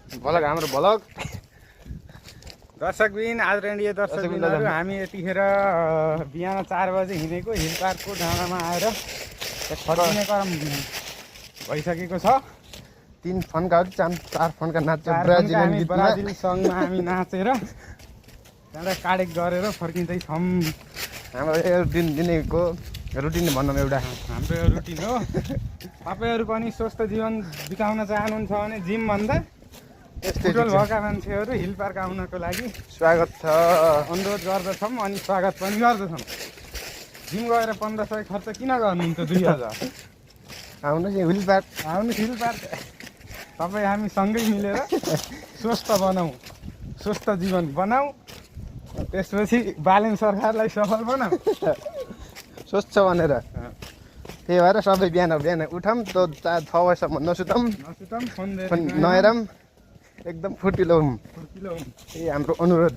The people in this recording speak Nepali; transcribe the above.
ब्लग हाम्रो ब्लग दर्शकबिन आदरणीय दर्शकबिनहरू हामी यतिखेर बिहान 4 बजे हिँडेको हिल पार्कको डाँडामा आएर फर्किने क्रम भइसकेको छ। 3 फन्का 4 फन्का नाच्छ ब्राजिल सङ्गमा हामी नाचेर त्यहाँबाट काडेक गरेर फर्किँदैछौँ। हाम्रो दिनको रुटिन भनौँ एउटा हाम्रो रुटिन हो। तपाईँहरू पनि स्वस्थ जीवन बिताउन चाहनुहुन्छ भने जिमभन्दा फुटबल भएका मान्छेहरू हिल पार्क आउनको लागि स्वागत छ, अनुरोध गर्दछौँ अनि स्वागत पनि गर्दछौँ। जिम गएर 1500 खर्च किन गर्नुहुन्छ? 2000 आउनुहोस् हिल पार्क, आउनुहोस् हिल पार्क। तपाईँ हामी सँगै मिलेर स्वस्थ बनाऊ, स्वस्थ जीवन बनाऊ, त्यसपछि बालेन सरकारलाई सफल बनाऊ। स्वच्छ भनेर त्यही भएर सबै बिहान उठौँ त 6 बजीसम्म नसुतौँ, फोन नहेरौँ, एकदम फुर्तिलो हौँ। यही हाम्रो अनुरोध।